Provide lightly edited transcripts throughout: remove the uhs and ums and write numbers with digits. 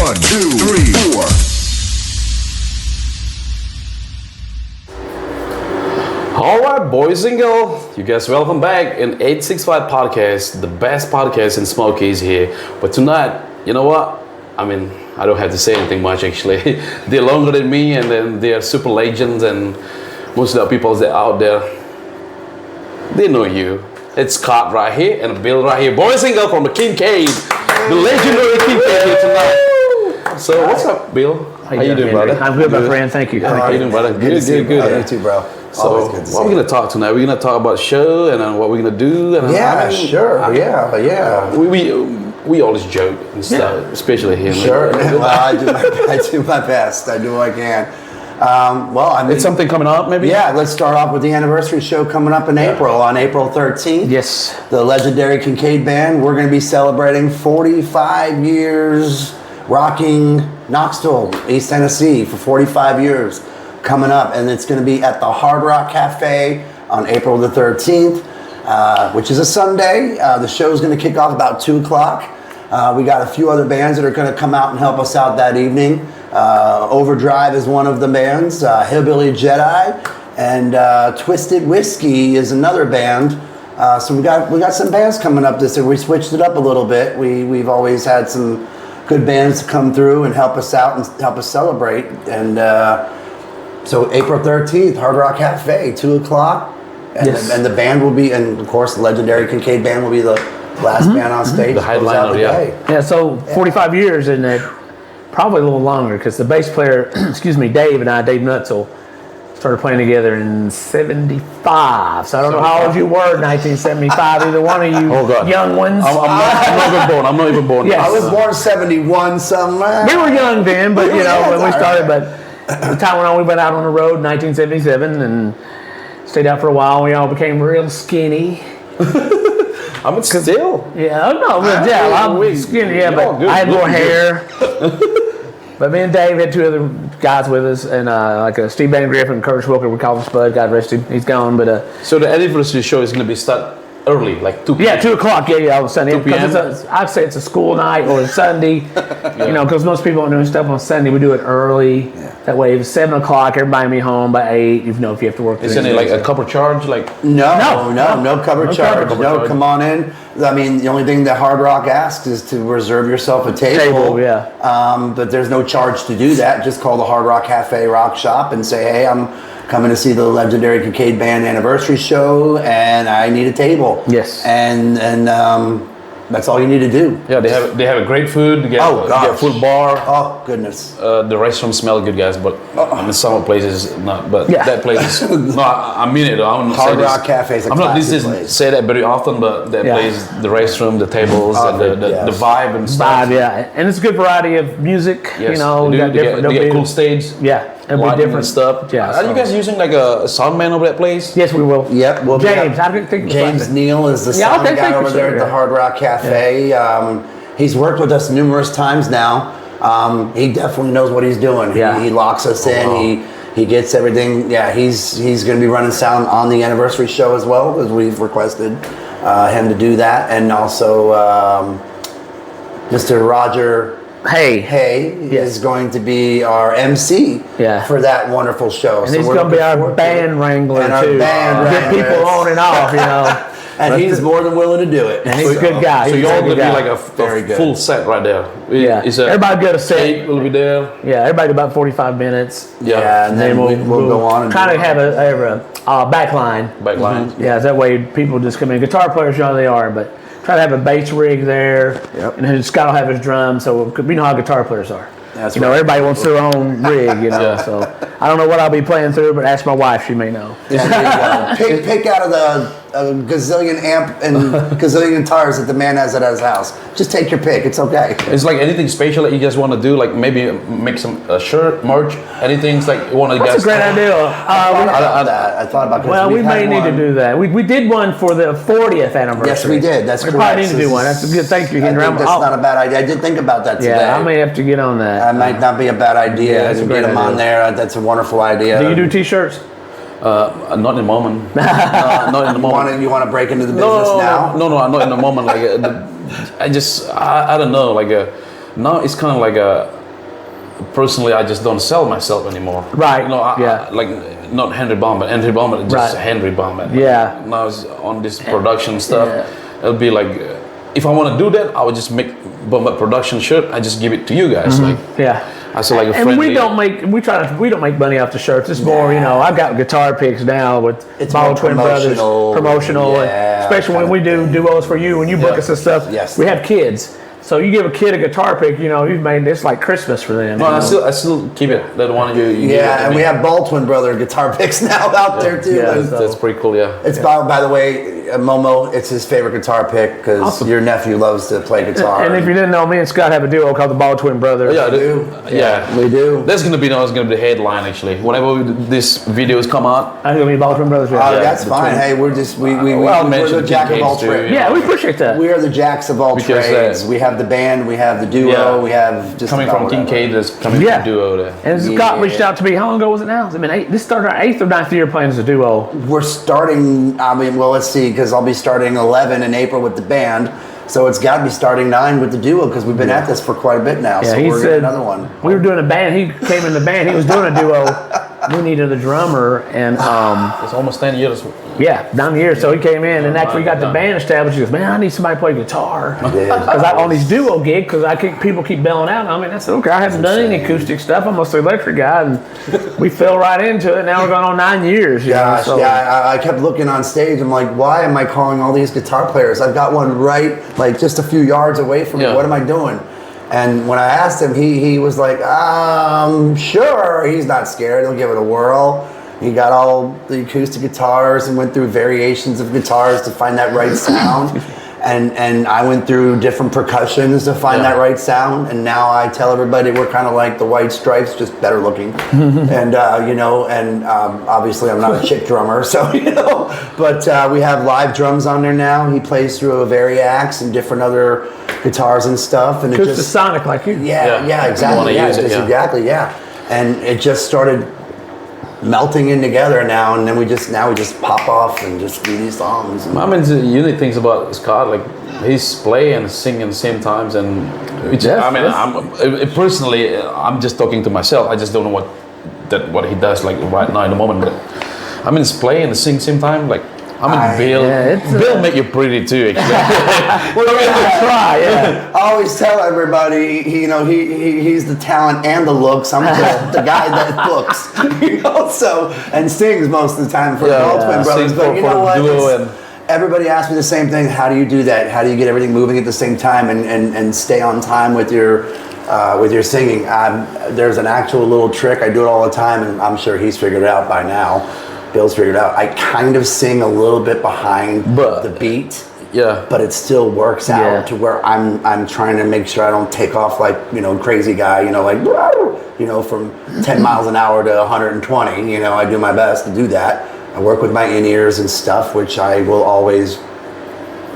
1, 2, 3, 4. All right, boys and girls, you guys welcome back in 865 Podcast, the best podcast in Smokies here. But tonight, you know what? I mean, I don't have to say anything much actually. They're longer than me, and then they are super legends, and most of the people that are out there, they know you. It's Scott right here and Bill right here. Boys and girls from the Kincaid, the legendary Kincaid here tonight. So what's up, Bill? How you doing, brother? I'm good, my friend. Thank you. How you doing, brother? Good. You too, bro. So what are we gonna talk tonight? We're gonna talk about the show and then what we're gonna do. And we always joke and stuff, especially him. Sure. Well, I do my best. I do what I can. It's something coming up, maybe. Yeah, let's start off with the anniversary show coming up in April, on April 13th. Yes. The legendary Kincaid Band. We're going to be celebrating 45 years rocking Knoxville, East Tennessee for 45 years coming up, and it's going to be at the Hard Rock Cafe on April the 13th, which is a Sunday. The show is going to kick off about 2 o'clock. We got a few other bands that are going to come out and help us out that evening. Overdrive is one of the bands, Hillbilly Jedi, and Twisted Whiskey is another band. So we got some bands coming up this year. We switched it up a little bit. We've always had some good bands come through and help us out and help us celebrate. And so April 13th, Hard Rock Cafe, 2 o'clock. And, and the band will be, and of course the legendary Kincaid Band will be the last band on stage. The headliner, Yeah, so 45 years, isn't it? Probably a little longer, because the bass player, Dave and I, Dave Nutzel, started playing together in 75. So I don't know how old you were in 1975, either one of you young ones. I'm not even born. Yes. I was born 71 somewhere. We were young then, but when we started, but the time went on, we went out on the road in 1977 and stayed out for a while. We all became real skinny. I'm still. Yeah, I'm skinny, but I had more hair. But me and Dave had 2 other guys with us, and Steve Van Griffin and Curtis Wilker, we call him Spud, God rest him, he's gone. But so the anniversary show is going to be start early, like 2 p.m. Yeah, 2 o'clock, on Sunday. 2 p.m. I'd say it's a school night or a Sunday, because most people aren't doing stuff on Sunday. We do it early. Yeah. That way, if it's 7 o'clock, everybody will be home by 8, if you have to work. Isn't it like a cover charge? Like No cover charge. Come on in. I mean, the only thing that Hard Rock asks is to reserve yourself a table. But there's no charge to do that. Just call the Hard Rock Cafe Rock Shop and say, hey, I'm coming to see the legendary Kincaid Band anniversary show, and I need a table. Yes. And that's all you need to do. Yeah, they have a great food. They get a full bar. Oh goodness. The restaurants smell good, guys, but in some places not. But that place is no. I mean it. Hard Rock Cafe is a classic place. Say that very often, but that place, the restroom, the tables, and the vibe and stuff. And it's a good variety of music. Yes, they get cool stage. Yeah. It'll be different stuff. Yeah. Are you guys using like a soundman over that place? Yes, we will. Yep. We'll James Neal is the sound guy over there at the Hard Rock Cafe. Yeah. He's worked with us numerous times now. He definitely knows what he's doing. Yeah. He locks us in. Wow. He gets everything. Yeah. He's going to be running sound on the anniversary show as well, as we've requested him to do that, and also Mr. Roger Hay is going to be our MC for that wonderful show. And he's going to be our band wrangler too. Get people on and off, And he's more than willing to do it. And he's a good guy. So you're going to be like a full set right there. Everybody got a set. Will be there. Yeah, everybody about 45 minutes. Yeah, and then we'll go on and kind of have a back line. Mm-hmm. Yeah, that way people just come in. Guitar players, they are, but try to have a bass rig there, and Scott will have his drums. So we know how guitar players are. That's right. Everybody wants their own rig, So I don't know what I'll be playing through, but ask my wife; she may know. Pick out of the gazillion amp and gazillion guitars that the man has at his house. Just take your pick. It's okay. It's like anything special that you guys want to do, like maybe make some shirt, merch, anything like you want to. That's a great idea. I thought about that. Well, we may need to do that. We did one for the 40th anniversary. Yes, we did. That's correct. We probably need to do one. That's a good. Thank you, Henry. That's not a bad idea. I did think about that today. Yeah, I may have to get on that. That might not be a bad idea. To get them on there. That's a wonderful idea. Do you do T-shirts? Not in the moment. Not in the moment. You want to break into the business now? No, not in the moment. Like I don't know. Like Now it's kind of like personally, I just don't sell myself anymore. Right. You know, like not Henry Bomber, just Right. Henry Bomber. Yeah. Now it's on this production stuff. Yeah. It'll be like, if I want to do that, I would just make Bomber production shirt. I just give it to you guys. Like, Yeah. I say like a And friendly. we don't make money off the shirts. It's more, I've got guitar picks now with It's more BaldTwin Brothers, promotional, yeah, and especially when we do duos for you, when you book us and stuff. Yes. We have kids, so you give a kid a guitar pick, you've made this like Christmas for them. No, I still keep it. That one you give it to and me. we have BaldTwin brother guitar picks now out there too. Yeah, Like, That's pretty cool. Yeah. it's by the way, Momo. It's his favorite guitar pick because Awesome. your nephew loves to play guitar. And if you didn't know, me and Scott have a duo called the BaldTwin Brothers. Yeah, we do. Yeah. We do. That's gonna be the headline actually. Whenever this videos come out, I'm gonna be BaldTwin Brothers. Oh, Yeah. that's the fine. twin. Hey, we're just we're the mention jack of all Kincaids too, trades. Yeah, we appreciate that. We are the jacks of all Because, trades. We have the band, we have the duo, Yeah. we have just coming about from whatever. Kincaid, that's coming Yeah. from duo there. And Scott Yeah. reached out to me. How long ago was it now? This started our 8th or 9th year playing as a duo. We're starting. Let's see, because I'll be starting 11 in April with the band, so it's got to be starting 9 with the duo because we've been at this for quite a bit now. Yeah, so he we're said getting another one. We were doing a band. He came in the band. He was doing a duo. We needed a drummer, and It's almost 10 years. 9 years. So he came in, and after we got the band established, he goes, "Man, I need somebody to play guitar." Because on these duo gigs, people keep bailing out. I said, "Okay, I haven't done any acoustic stuff. I'm mostly electric guy," and we fell right into it. Now we're going on 9 years. Gosh, so. I kept looking on stage. I'm like, why am I calling all these guitar players? I've got one right, like just a few yards away from me. Yeah. What am I doing? And when I asked him, he was like, sure. He's not scared. He'll give it a whirl. He got all the acoustic guitars and went through variations of guitars to find that right sound. And I went through different percussions to find that right sound. And now I tell everybody we're kind of like the White Stripes, just better looking. And, obviously I'm not a chick drummer, so, but we have live drums on there now. He plays through a Variax and different other guitars and stuff. And it Acoustic just, sonic like you. yeah, You wanna exactly. Yeah, use it, yeah. exactly, yeah. And it just started melting in together now, and then we just pop off and just do these songs. And The unique things about Scott, like he's playing and singing at the same times, and personally, I'm just talking to myself. I just don't know what he does like right now in the moment. But he's playing and sing same time. Like Bill make you pretty too. Actually, Try, yeah. I always tell everybody, he's the talent and the looks. I'm just the guy that looks, so and sings most of the time for the BaldTwin Brothers. Sings But you for know what? duo and- Everybody asks me the same thing. How do you do that? How do you get everything moving at the same time and stay on time with your singing? There's an actual little trick. I do it all the time, and I'm sure he's figured it out by now. Bill's figured it out. I kind of sing a little bit behind the beat. Yeah. But it still works out to where I'm trying to make sure I don't take off like, crazy guy, from 10 miles an hour to 120. I do my best to do that. I work with my in-ears and stuff, which I will always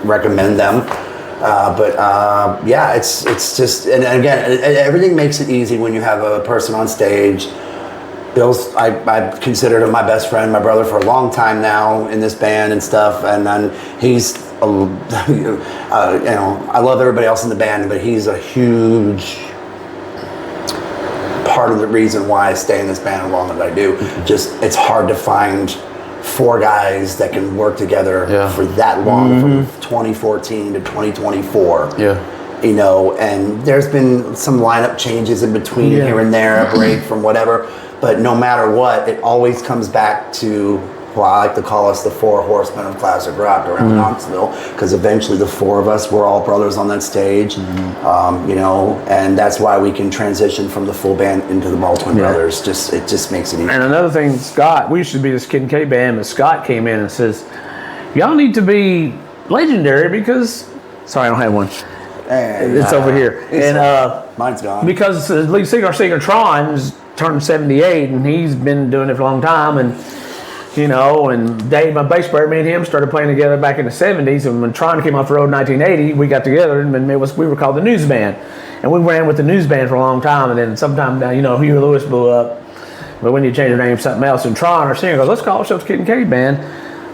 recommend them. It's just, and again, everything makes it easy when you have a person on stage. Bill's, I've considered him my best friend, my brother for a long time now in this band and stuff. And then he's, I love everybody else in the band, but he's a huge part of the reason why I stay in this band as long as I do. Just, it's hard to find 4 guys that can work together for that long, from 2014 to 2024. Yeah. And there's been some lineup changes in between here and there, a break from whatever. But no matter what, it always comes back to, well, I like to call us the 4 horsemen of classic rock around Knoxville, because eventually the 4 of us were all brothers on that stage, and that's why we can transition from the full band into the BaldTwin Brothers. It just makes it easy. And another thing, Scott, we used to be this Kincaid band, but Scott came in and says, y'all need to be legendary because, sorry, I don't have one. It's over here. Mine's gone. Because the lead singer Tron's turned 78, and he's been doing it for a long time, and and Dave, my bass player, me and him started playing together back in the 70s, and when Tron came off the road in 1980, we got together, and we were called the News Band, and we ran with the News Band for a long time, and then sometime down, Huey Lewis blew up, but when you change your name to something else, and Tron, our singer, goes, let's call ourselves Kincaid Band.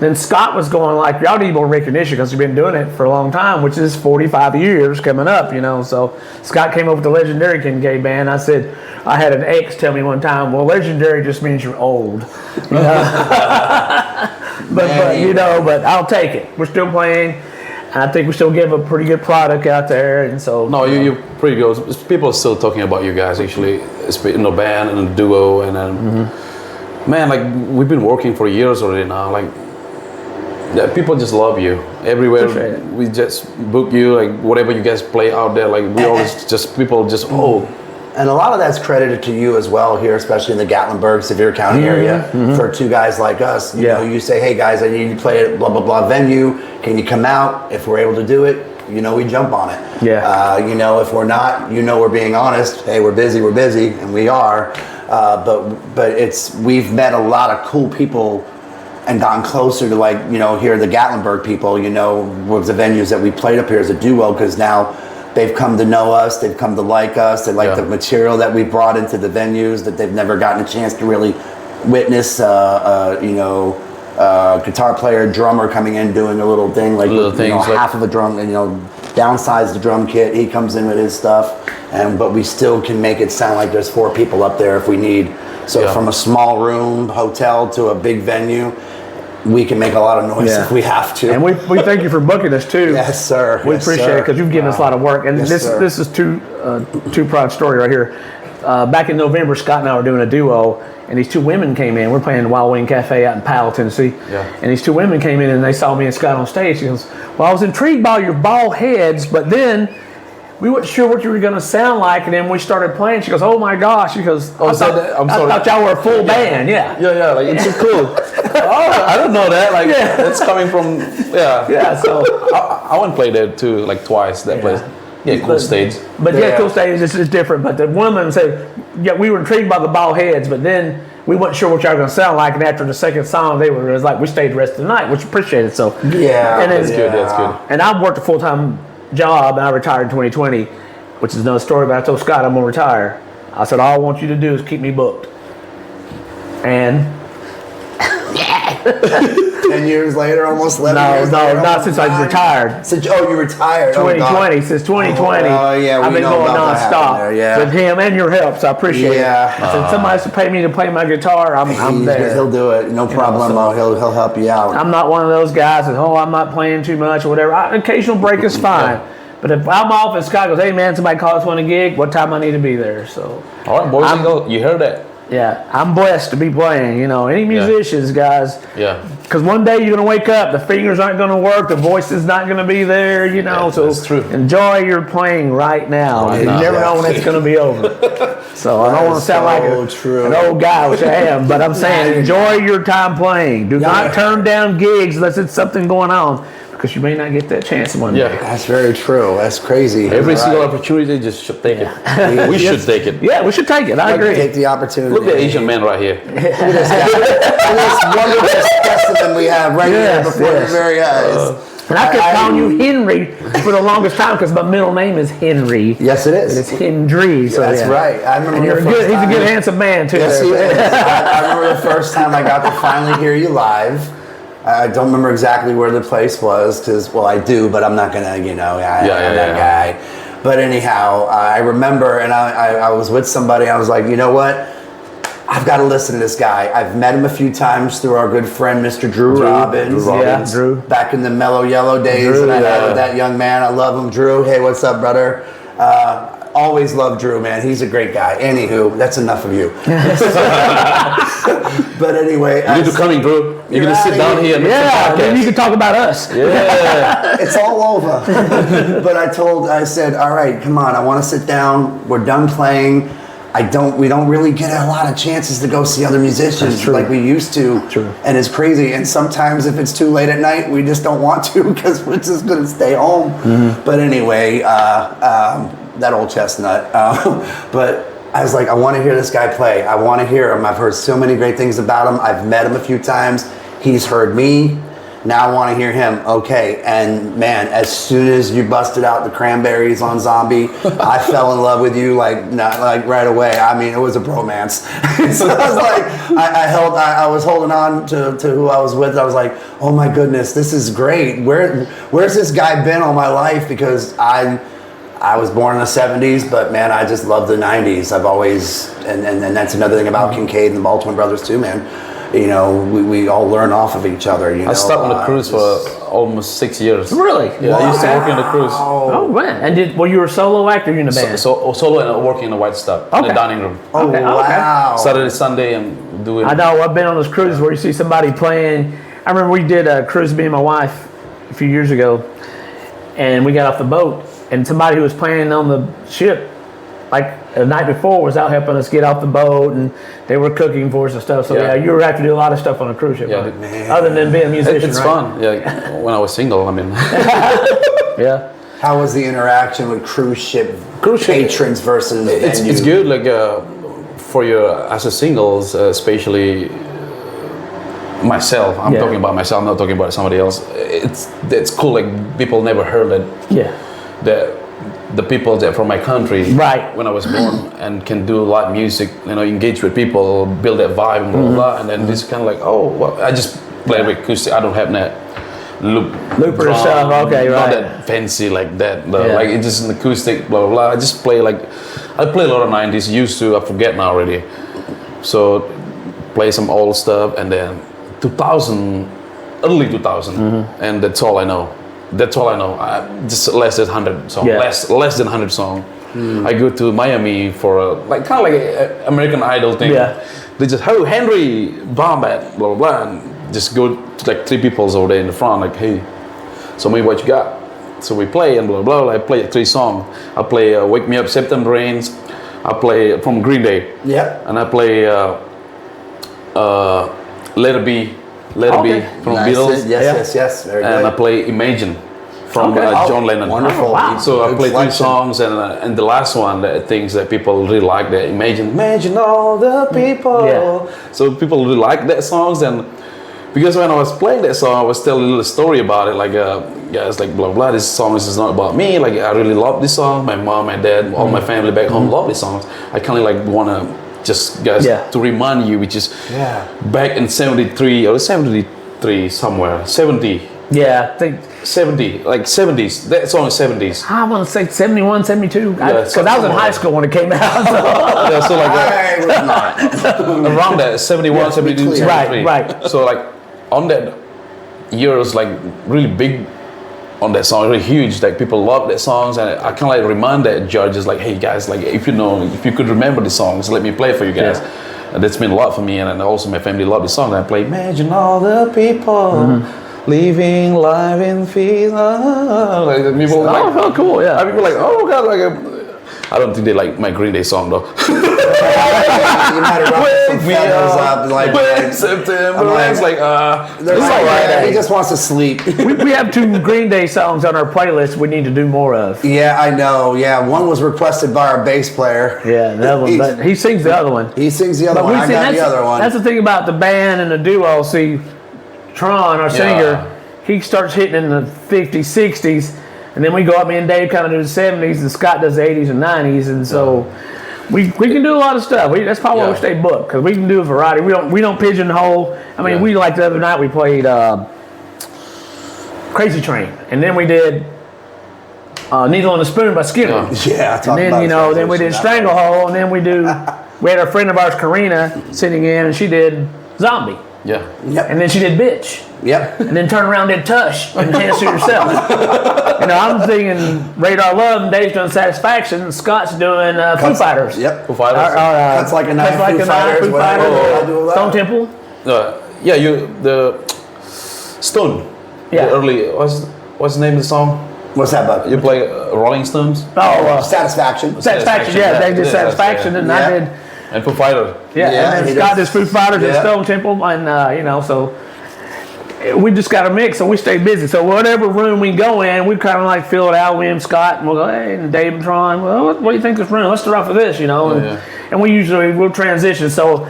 Then Scott was going like, y'all need more recognition because you've been doing it for a long time, which is 45 years coming up, So Scott came up with the legendary Kincaid band. I said, I had an ex tell me one time, well, legendary just means you're old. But I'll take it. We're still playing. I think we still give a pretty good product out there, and so. No, you're pretty good. People are still talking about you guys actually, in the band and the duo, and then, man, like we've been working for years already now. Like, yeah, people just love you everywhere. We just book you, like whatever you guys play out there. Like we always just people just And a lot of that's credited to you as well here, especially in the Gatlinburg, Sevier County area. For two guys like us, you know, you say, hey guys, I need you to play at blah, blah, blah venue. Can you come out? If we're able to do it, we jump on it. If we're not, we're being honest. Hey, we're busy, and we are. But we've met a lot of cool people and gotten closer to here the Gatlinburg people, with the venues that we played up here as a duo, because now they've come to know us, they've come to like us, they like the material that we brought into the venues that they've never gotten a chance to really witness, guitar player, drummer coming in doing a little thing, half of a drum, downsize the drum kit, he comes in with his stuff, but we still can make it sound like there's 4 people up there if we need. So from a small room, hotel to a big venue, we can make a lot of noise if we have to. And we thank you for booking us too. Yes, sir. We appreciate it because you've given us a lot of work. And this is two-pronged story right here. Back in November, Scott and I were doing a duo, and these 2 women came in. We're playing Wild Wing Cafe out in Powell, Tennessee. And these 2 women came in and they saw me and Scott on stage. She goes, well, I was intrigued by your bald heads, but then we weren't sure what you were going to sound like, and then we started playing. She goes, "Oh my gosh!" She goes, "I thought y'all were a full band." Like it's so cool. I don't know that. Like that's coming from So I went and played there too, like twice. That place. Yeah, cool stage. But cool stage is different. But the woman said, we were intrigued by the bald heads, but then we weren't sure what y'all were going to sound like. And after the second song, it was like we stayed the rest of the night, which appreciated. So and that's good. That's good. And I worked a full-time job, and I retired in 2020, which is another story. But I told Scott I'm going to retire. I said, all I want you to do is keep me booked. And 10 years later, almost 11 years later. Not since I retired. You retired. 2020, since 2020. I've been going nonstop with him and your help, so I appreciate it. I said, somebody has to pay me to play my guitar. I'm there. He'll do it. No problem. He'll help you out. I'm not one of those guys that, I'm not playing too much or whatever. An occasional break is fine. But if I'm off and Scott goes, hey man, somebody call us on a gig, what time I need to be there? So. All right, boys and girls, you heard that. Yeah, I'm blessed to be playing, any musicians, guys. Yeah. Because one day you're going to wake up, the fingers aren't going to work, the voice is not going to be there, so that's true. Enjoy your playing right now. You never know when it's going to be over. So I don't want to sound like an old guy, which I am, but I'm saying enjoy your time playing. Do not turn down gigs unless it's something going on, because you may not get that chance one day. That's very true. That's crazy. Every single opportunity, just should take it. We should take it. Yeah, we should take it. I agree. Take the opportunity. Look at the Asian man right here. Look at this guy. This wonderful specimen we have right here before your very eyes. And I kept calling you Henry for the longest time because my middle name is Henry. Yes, it is. It's Hendry. So that's right. I remember. He's a good, handsome man too. Yes, he is. I remember the first time I got to finally hear you live. I don't remember exactly where the place was because, I do, but I'm not gonna, I'm that guy. But anyhow, I remember, and I was with somebody. I was like, you know what? I've got to listen to this guy. I've met him a few times through our good friend, Mr. Drew Robbins. Yeah, Drew. Back in the Mellow Yellow days that I had with that young man. I love him, Drew. Hey, what's up, brother? Always loved Drew, man. He's a great guy. Anywho, that's enough of you. But anyway, you need to come in, Drew. You're gonna sit down here and make some podcast. Then you can talk about us. Yeah, it's all over. But I said, all right, come on. I want to sit down. We're done playing. We don't really get a lot of chances to go see other musicians like we used to. True. And it's crazy. And sometimes if it's too late at night, we just don't want to because we're just gonna stay home. But anyway, that old chestnut. But I was like, I want to hear this guy play. I want to hear him. I've heard so many great things about him. I've met him a few times. He's heard me. Now I want to hear him. Okay, and man, as soon as you busted out the Cranberries on Zombie, I fell in love with you like right away. I mean, it was a bromance. So I was like, I was holding on to who I was with. I was like, oh my goodness, this is great. Where's this guy been all my life? Because I was born in the 70s, but man, I just love the 90s. I've always, and that's another thing about Kincaid and the BaldTwin brothers too, man. You know, we all learn off of each other. You know, I stopped on the cruise for almost 6 years. Really? Yeah, I used to work in the cruise. Oh man! And you were a solo actor in the band? So solo and working in the white stuff in the dining room. Oh Okay, wow! Saturday, Sunday, and doing. I know. I've been on those cruises where you see somebody playing. I remember we did a cruise, me and my wife, a few years ago, and we got off the boat, and somebody who was playing on the ship, like the night before, was out helping us get off the boat, and they were cooking for us and stuff. So yeah, you were have to do a lot of stuff on a cruise ship. Yeah, right? Man. Other than being a musician, it's right? fun. Yeah, when I was single, I mean. Yeah. How was the interaction with cruise ship patrons versus It's venues? good, like for your as a singles, especially myself. I'm talking about myself. I'm not talking about somebody else. It's cool. Like people never heard that. Yeah. The people that from my country, Right. when I was born, and can do live music, you know, engage with people, build that vibe, and blah blah blah. And then this kind of like, oh, well, I just play with acoustic. I don't have that Looper drum, stuff. Okay, not right. that fancy like that. Yeah. Like it's just an acoustic, blah blah blah. I just play like I play a lot of 90s. Used to, I forget now already. So play some old stuff, and then 2000, early 2000, and that's all I know. That's all I know. Just less than 100 songs. Yeah. Less than 100 songs. I go to Miami for like kind of like a American Idol thing. Yeah. They just, oh, Henry Bombat, blah blah blah, and just go to like 3 people over there in the front, like, hey, so maybe what you got? So we play and blah blah blah. I play 3 songs. I play Wake Me Up, September Rains. I play from Green Day. Yep. And I play Let It Be. Let It Be from Nice. Beatles. Yes. Very And good. I play Imagine from John Lennon. Wonderful. Oh, wow. So I Good played 3 selection. songs, and the last one, the things that people really like, that Imagine all the people. Yeah. So people really like that songs, and because when I was playing that song, I was telling a little story about it, like it's like blah blah. This song is not about me. Like I really love this song. My mom, my dad, all my family back home love these songs. I kind of like wanna just guys to remind you, which is back in '73 or '73 somewhere, 70. Yeah, I think 70, like 70s. That song is 70s. I want to say 71, 72. Because I was in high school when it came out. So. Yeah, so like I was not. around that 71, 72, clear. 73. Right. So like on that year was like really big on that song, really huge. Like people love that songs, and I kind of like remind that judges like, hey guys, like if you could remember the songs, let me play it for you guys. And that's meant a lot for me, and also my family love the song. And I play Imagine all the people. Living life in peace. Like people like, oh, cool, yeah. People like, oh god, like I don't think they like my Green Day song though. You might have ruffled some feathers up. Like, September. I'm like, It's like, they're it's like, all right. he just wants to sleep. we have 2 Green Day songs on our playlist we need to do more of. Yeah, I know. Yeah, one was requested by our bass player. Yeah, the other one. But he sings the other one. He sings the other one. I got the other one. That's the thing about the band and the duo. See, Tron, our singer, he starts hitting in the 50s, 60s, and then we go up, me and Dave kind of do the 70s, and Scott does the 80s and 90s, and so we can do a lot of stuff. That's probably why we stay booked, because we can do a variety. We don't pigeonhole. I mean, we like the other night we played Crazy Train, and then we did Needle on a Spoon by Skinner. Yeah, And then then we did Stranglehold, and then we had a friend of ours, Karina, sitting in, and she did Zombie. Yeah. Yep. And then she did Bitch. Yep. And then turn around and did Tush and Dance to Yourself. I'm singing Radar Love, and Dave's doing Satisfaction, and Scott's doing Foo Fighters. Yep. Foo Fighters. Cuts Like a Knife, Cuts Like Foo a Knife, Fighters, Foo whatever. Fighters, I do a lot. Stone Temple. The Stone. Yeah. The early, what's the name of the song? What's that, bud? You play Rolling Stones? Satisfaction. Satisfaction, yeah. Dave did Satisfaction, and I did. And Foo Fighter. Yeah, Yeah, and he then Scott does. does Foo Fighters and Stone Temple, and so we just got a mix, so we stay busy. So whatever room we go in, we kind of like fill it out. We and Scott, and we'll go, hey, and Dave and Tron. Well, what do you think of this room? Let's start off with this, and we usually will transition. So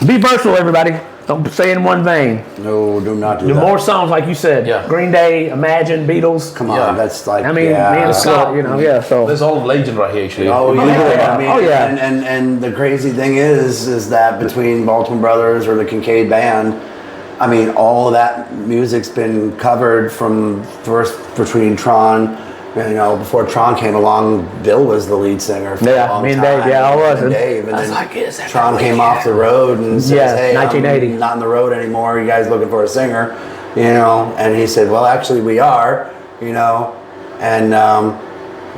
be versatile, everybody. Don't stay in one vein. No, do not do Do that. more songs like you said. Yeah. Green Day, Imagine, Beatles. Come on, Yeah. that's like. I mean, yeah. man, it's you know, yeah. So There's all legend right here, actually. Oh yeah, yeah. I mean, Oh, yeah. and the crazy thing is that between BaldTwin Brothers or the Kincaid Band, I mean, all of that music's been covered from first between Tron. You know, before Tron came along, Bill was the lead singer for Yeah, a long me and time. Dave, yeah, I was. And Dave, and I was then like, is that Tron really came off the road and says, Yeah, "Hey, 1980. I'm not on the road anymore. You guys looking for a singer?" You know, and he said, "Well, actually, we are." You know, and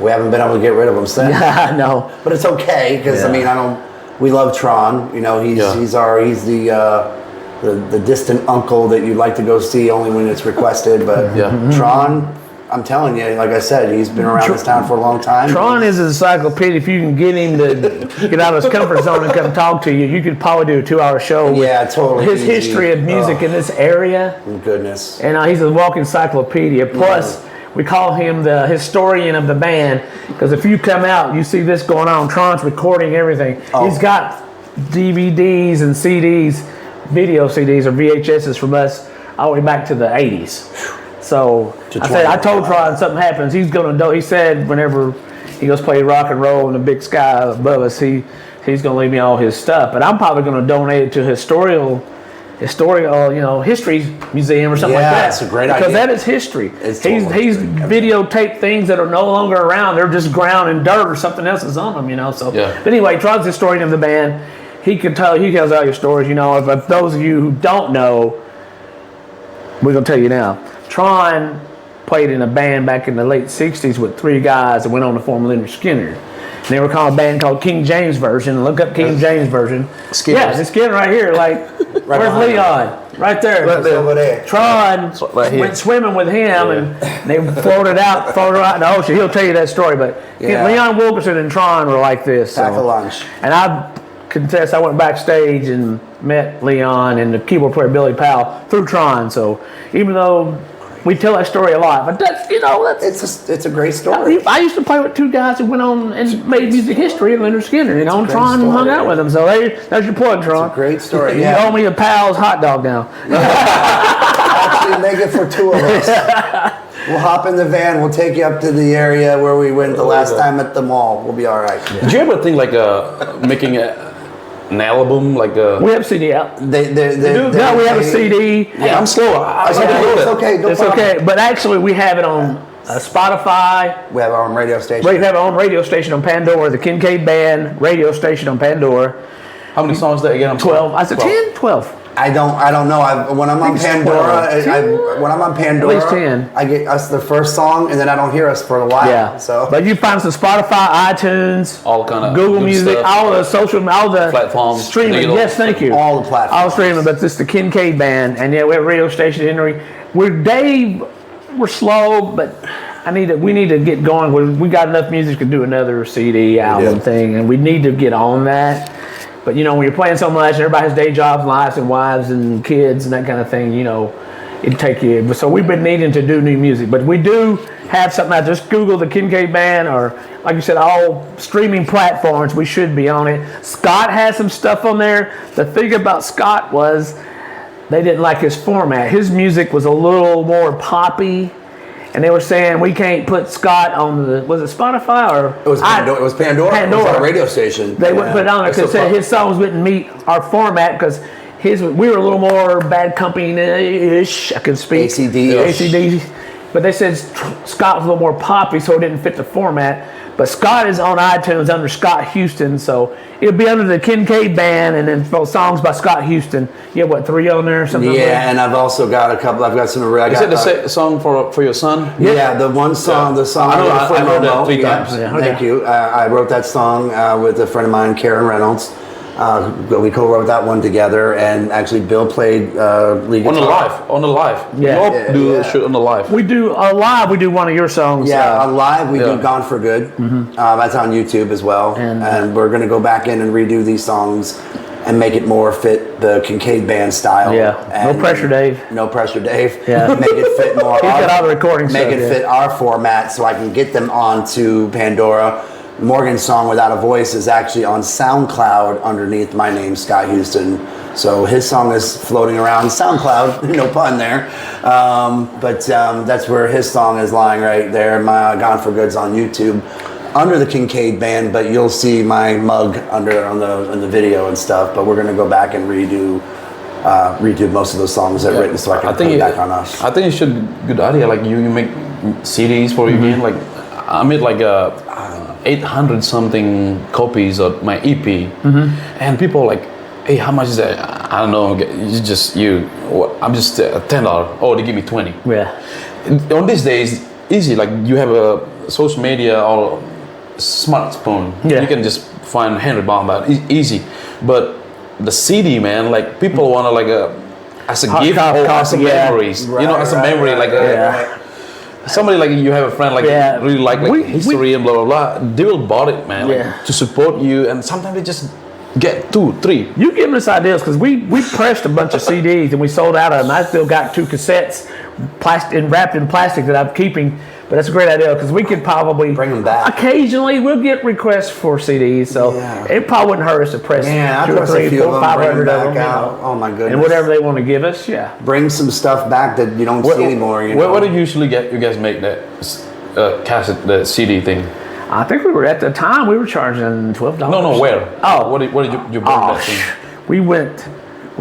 we haven't been able to get rid of him since. Yeah, I know. But it's okay because I Yeah. mean, I don't. We love Tron. You know, he's the distant uncle that you'd like to go see only when it's requested. But Yeah. Tron, I'm telling you, like I said, he's been around this town for a long time. Tron is an encyclopedia. If you can get him to get out of his comfort zone and come talk to you, you could probably do a 2-hour show with Yeah, totally. his easy. history of music in this area. Goodness. And he's a walking encyclopedia. Plus, we call him the historian of the band because if you come out, you see this going on. Tron's recording everything. Oh. He's got DVDs and CDs, video CDs or VHSs from us all the way back to the 80s. So I told Tron something happens, he's gonna do. He said whenever he goes play rock and roll in the big sky above us, he's gonna leave me all his stuff. But I'm probably gonna donate it to historical, you know, history museum or something like that. That's a great because idea. that is history. It's He's totally videotaped things that are no longer around. They're just ground in dirt or something else is on them, you know. So, Yeah. but anyway, Tron's the historian of the band. He tells all your stories, you know. But those of you who don't know, we're gonna tell you now. Tron played in a band back in the late '60s with 3 guys that went on to form Leonard Skinner. And they were called a band called King James Version. Look up King James Version. Skinner. Yeah, it's Skinner right here. Like, where's behind Leon? Right there. It's over there. Tron Right here. went swimming with him, and they floated out in the ocean. He'll tell you that story. But Yeah. Leon Wilkerson and Tron were like this. Pack a lunch. And I confess, I went backstage and met Leon and the keyboard player Billy Powell through Tron. So even though we tell that story a lot, but that's, you know, It's a great story. I used to play with 2 guys who went on and made music history of Leonard Skinner, you know, and great Tron story. hung out with them. So there's your plug, Tron. Great story. You Yeah. owe me a Powell's hot dog now. Actually, make it for 2 of us. We'll hop in the van. We'll take you up to the area where we went the last time at the mall. We'll be all right. Did you ever think like making an album like a? We have a CD out. They No, we have a CD. Yeah, I'm slow. I It's can do okay. It's that. okay. No It's problem. okay, but actually we have it on Spotify. We have our own radio station. We have our own radio station on Pandora, the Kincaid Band radio station on Pandora. How many songs is that again? I'm 12. I said 10? 12. I don't know. When I'm on it's Pandora, 12. when I'm on Pandora, At least 10. I get us the first song, and then I don't hear us for a while. Yeah. So, But you find us on Spotify, iTunes, All kind of Google good Music, stuff. all the all the Platforms, streaming. digital. Yes, thank you. all the platforms. All streaming, but this is the Kincaid Band, and yeah, we have a radio station in Henry. We're slow, but we need to get going. We got enough music to do another CD album thing, and we need to get on that. But you know, when you're playing so much, and everybody has day jobs, lives, and wives, and kids, and that kind of thing, you know, it'd take you. So we've been needing to do new music, but we do have something out. Just Google the Kincaid Band, or like you said, all streaming platforms. We should be on it. Scott has some stuff on there. The thing about Scott was they didn't like his format. His music was a little more poppy. And they were saying we can't put Scott on was it Spotify or it was Pandora. It was Pandora. It was our radio station. They wouldn't put it on there because his songs wouldn't meet our format because we were a little more Bad Company-ish. I can speak. ACD. But they said Scott was a little more poppy, so it didn't fit the format. But Scott is on iTunes under Scott Houston, so it'll be under the Kincaid Band, and then for songs by Scott Houston. You have 3 on there or something? Yeah, and I've also got a couple. I've got some. Is it the song for your son? Yeah, the one song. The song. I know. I wrote that 3 times. Yeah, Thank you. I wrote that song with a friend of mine, Karen Reynolds. We co-wrote that one together, and actually Bill played lead guitar. On the live. Yeah. You all do a shoot on the live. We do live. We do one of your songs. Yeah, on live we do "Gone for Good." That's on YouTube as well, and we're gonna go back in and redo these songs and make it more fit the Kincaid Band style. Yeah, and no pressure, Dave. No pressure, Dave. Yeah. Make it fit more. He's got all the recording Make stuff, it fit our format so I can get them onto Pandora. Morgan's song "Without a Voice" is actually on SoundCloud underneath my name, Scott Houston. So his song is floating around SoundCloud, no pun there. But that's where his song is lying right there. My Gone for Good's on YouTube under the Kincaid Band, but you'll see my mug under on the video and stuff. But we're gonna go back and redo most of those songs that are written, so I can put it back on us. I think you should. Good idea. Like you make CDs for your band. Like I made like 800 something copies of my EP, and people like, hey, how much is that? I don't know. I'm just $10. Oh, they give me 20. Yeah. On these days, easy. Like you have a social media or smartphone. Yeah. You can just find £100 that easy. But the CD, man, like people want to like as a gift or as a memories. Right, you know, as a memory, somebody like you have a friend like really like history and blah blah blah. They will bought it, man, like, to support you, and sometimes they just get 2, 3. You giving us ideas because we pressed a bunch of CDs and we sold out of them. I still got 2 cassettes, wrapped in plastic that I'm keeping. But that's a great idea because we could probably bring them back. Occasionally, we'll get requests for CDs, so it probably wouldn't hurt us to press 2 or 3, 4, 500 of them. Oh my goodness! And whatever they want to give us, bring some stuff back that you don't see anymore. What do you usually get? You guys make that cassette, the CD thing? I think we were at the time we were charging $12. No, where? Oh, what did you bring that thing? We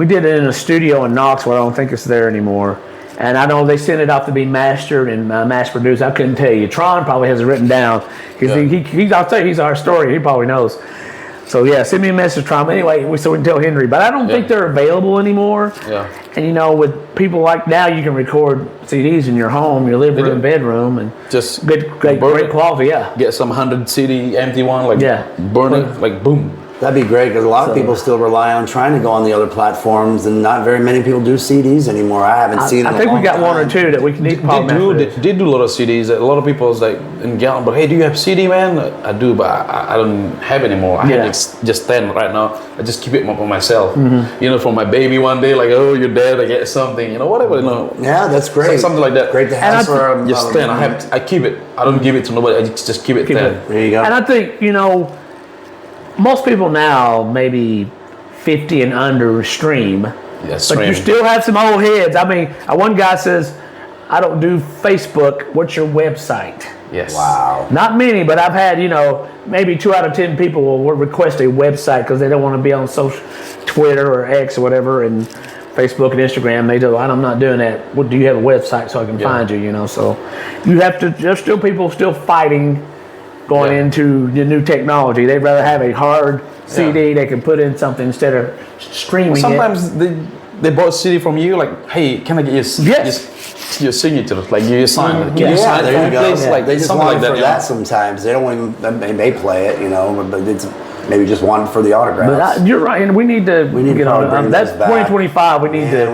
did it in a studio in Knoxville. I don't think it's there anymore. And I know they sent it off to be mastered and mass produced. I couldn't tell you. Tron probably has it written down because I'll tell you, he's our story. He probably knows. So send me a message, Tron. Anyway, so we can tell Henry. But I don't think they're available anymore. Yeah. And with people like now, you can record CDs in your home, your living room, bedroom, and just great quality. Yeah. Get some 100 CD empty one, like burn it, like boom. That'd be great because a lot of people still rely on trying to go on the other platforms, and not very many people do CDs anymore. I haven't seen them. I think we got 1 or 2 that we can They do a lot of CDs. A lot of people is like in Gallup, but hey, do you have CD, man? I do, but I don't have anymore. I have just 10 right now. I just keep it for myself. For my baby one day, like, oh, you're dead, I get something, whatever. Yeah, that's great. Something like that. Great to have for just 10. I keep it. I don't give it to nobody. I just keep it 10. There you go. And I think most people now, maybe 50 and under, stream. Yes, but you still have some old heads. I mean, one guy says, I don't do Facebook. What's your website? Yes. Wow. Not many, but I've had, maybe 2 out of 10 people will request a website because they don't want to be on social, Twitter or X or whatever, and Facebook and Instagram. They do, I'm not doing that. Well, do you have a website so I can find you, So you have to, there's still people still fighting going into the new technology. They'd rather have a hard CD they can put in something instead of streaming sometimes they bought CD from you, like, hey, can I get your signature, like your sign? Can you sign there you go. Place? Like, they just something want like it for that sometimes. They don't want. They may play it, but it's maybe just one for the autographs. But you're right, and we need to get on. That's 2025. We need to.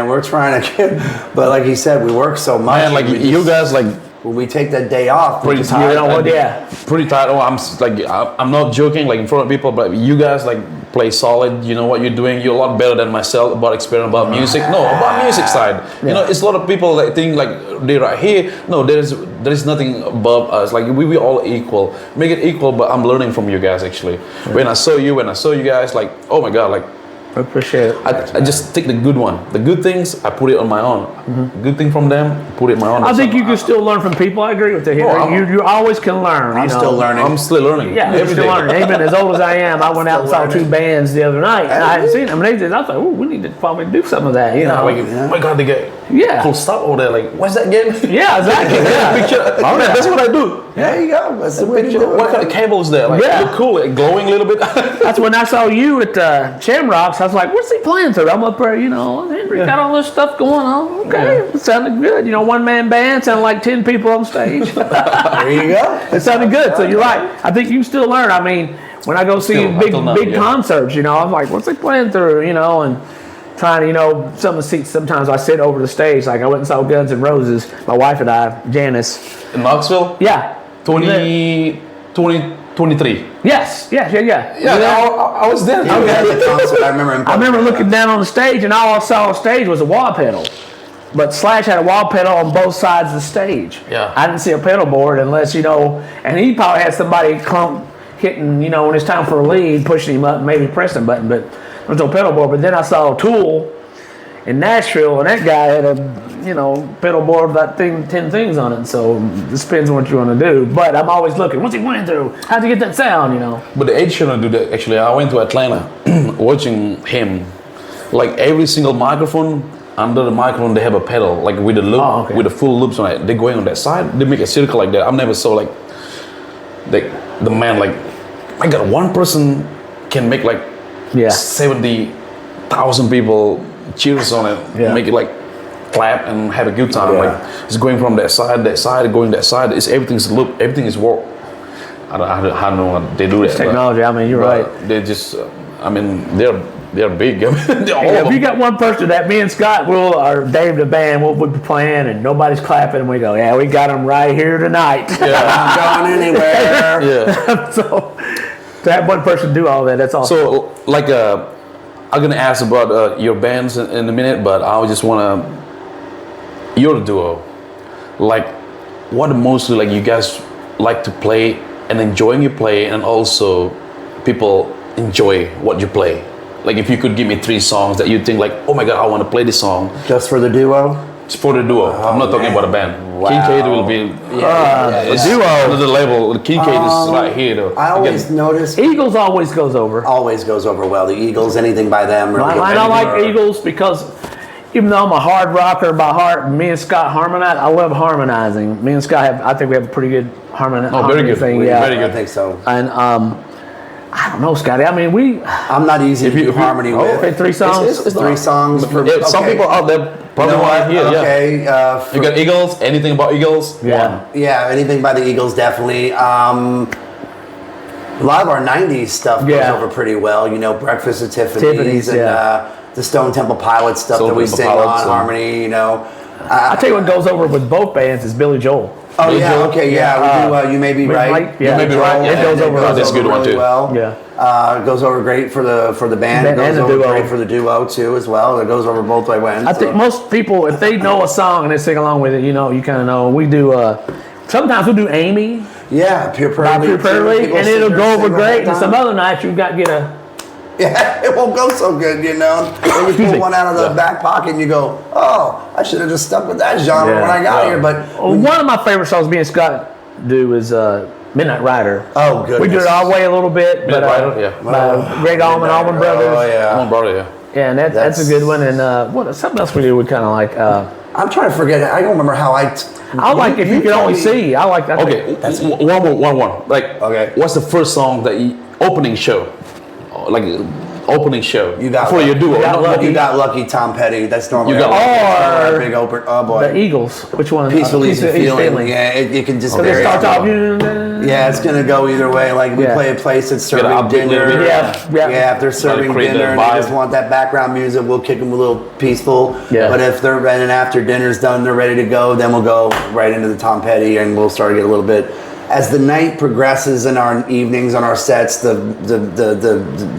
We're trying to get. But like he said, we work so much. Man, like you guys, like. When we take that day off, pretty tired. Pretty tired. I'm not joking, like in front of people, but you guys like play solid. You know what you're doing. You're a lot better than myself about experience about music. No, about music side. It's a lot of people that think like they're right here. No, there is nothing above us. Like we all equal. Make it equal, but I'm learning from you guys actually. When I saw you guys, like, oh my God, like. I appreciate it. I just take the good one. The good things, I put it on my own. Good thing from them, put it on my own. I think you can still learn from people. I agree with that. You always can learn. I'm still learning. I'm still learning. Yeah, I'm still learning. Even as old as I am, I went out and saw 2 bands the other night, and I hadn't seen them. And I thought, we need to probably do some of that. Oh my God, they get cool stuff over there. Like, what's that again? Yeah, exactly. Picture. That's what I do. There you go. That's the way to do it. What kind of cables there? Like, look cool, like glowing a little bit. That's when I saw you at Shamrocks. I was like, what's he playing through? I'm up there, Henry got all this stuff going on. Okay, it sounded good. 1-man band, sounded like 10 people on stage. There you go. It sounded good. So you're right. I think you can still learn. I mean, when I go see big concerts, I'm like, what's he playing through? And trying to, sometimes I sit over the stage. Like I went and saw Guns N' Roses, my wife and I, Janice. In Knoxville? Yeah. 2023. Yes. Yeah. I was there. Yeah, the concert. I remember looking down on the stage, and all I saw on stage was a wah pedal. But Slash had a wah pedal on both sides of the stage. Yeah. I didn't see a pedal board unless, and he probably had somebody hitting, when it's time for a lead, pushing him up, maybe pressing a button, but there was no pedal board. But then I saw Tool in Nashville, and that guy had a, pedal board with that 10 things on it. So it depends on what you want to do. But I'm always looking, what's he went through? How'd you get that sound, But the age shouldn't do that. Actually, I went to Atlanta watching him. Like every single microphone, under the microphone, they have a pedal, like with a loop, with the full loops on it. They're going on that side. They make a circle like that. I've never saw like the man, like, I got one person can make like 70,000 people cheers on it, make it like clap and have a good time. Like it's going from that side, going that side. It's everything's loop, everything is warp. I don't know how they do that. It's technology. I mean, you're right. They just, they're big. If you got one person that me and Scott or Dave the band, we'll be playing and nobody's clapping, and we go, yeah, we got them right here tonight. Not going anywhere. So to have one person do all that, that's awesome. So like, I'm gonna ask about your bands in a minute, but I just wanna, your duo, like, what mostly like you guys like to play and enjoying your play, and also people enjoy what you play. Like if you could give me 3 songs that you think like, oh my God, I want to play this song. Just for the duo? It's for the duo. I'm not talking about a band. Wow. Kincaid will be a duo. Another level. Kincaid is right here though. I always notice Eagles always goes over. Always goes over well. The Eagles, anything by them. Really I don't like Eagles because even though I'm a hard rocker by heart, me and Scott harmonize. I love harmonizing. Me and Scott I think we have a pretty good harmony thing. Very good. I think so. And I don't know, Scotty. I mean, I'm not easy to do harmony with. Okay, 3 songs. It's 3 songs. Some people out there probably want to hear. Okay. You got Eagles? Anything about Eagles? Yeah. Yeah. Anything by the Eagles, definitely. A lot of our '90s stuff goes over pretty well. Breakfast at Tiffany's and the Stone Temple Pilots stuff that we sing on harmony. I tell you what goes over with both bands is Billy Joel. Oh yeah, okay, yeah. We do. You may be right. Yeah, you may be right. It goes over. That's a good one too. Well. Yeah. It goes over great for the band. It goes over great for the duo too as well. It goes over both ways. I think most people, if they know a song and they sing along with it, you kind of know. We do. Sometimes we do Amy. Yeah, Pure Prayer League, and it'll go over great. And some other nights you've got to get a. Yeah, it won't go so good, When you pull one out of the back pocket and you go, oh, I should have just stuck with that genre when I got here. But one of my favorite songs me and Scott do is Midnight Rider. Oh, goodness. We do it our way a little bit. Midnight Rider, by Greg Allman Brothers. Oh, yeah. Allman Brothers, yeah. And that's a good one. And something else we do we kind of like. I'm trying to forget it. I don't remember how I like If You Could Only See. I like that. Okay, one more. Like, what's the first song opening show? Like opening show. You got for your duo. You got Lucky, Tom Petty. That's normally or big open. Oh boy, the Eagles. Which one? Peaceful Easy Feeling. Yeah, it can just vary. Yeah, it's gonna go either way. Like we play a place that's serving dinner. Yeah. If they're serving dinner and they just want that background music, we'll kick them a little peaceful. Yeah. But if they're ready and after dinner's done, they're ready to go, then we'll go right into the Tom Petty and we'll start to get a little bit. As the night progresses in our evenings on our sets, the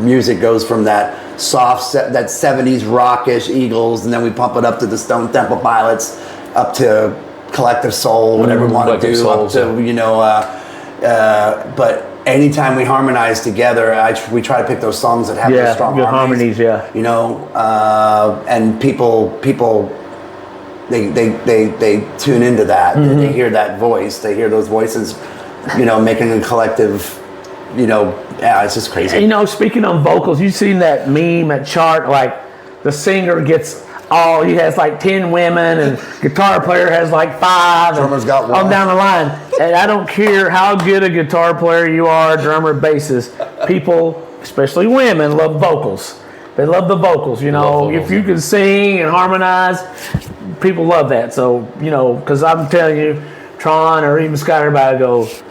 music goes from that soft, that 70s rockish Eagles, and then we pump it up to the Stone Temple Pilots, up to Collective Soul, whatever we want to do, up to but anytime we harmonize together, we try to pick those songs that have those strong harmonies. And people. They tune into that. They hear that voice. They hear those voices, making a collective, it's just crazy. Speaking of vocals, you've seen that meme, that chart, like the singer gets he has like 10 women and guitar player has like 5. Drummer's got 1. On down the line. And I don't care how good a guitar player you are, drummer, bassist, people, especially women, love vocals. They love the vocals, If you can sing and harmonize, people love that. So, because I'm telling you, Tron or even Scott, everybody goes,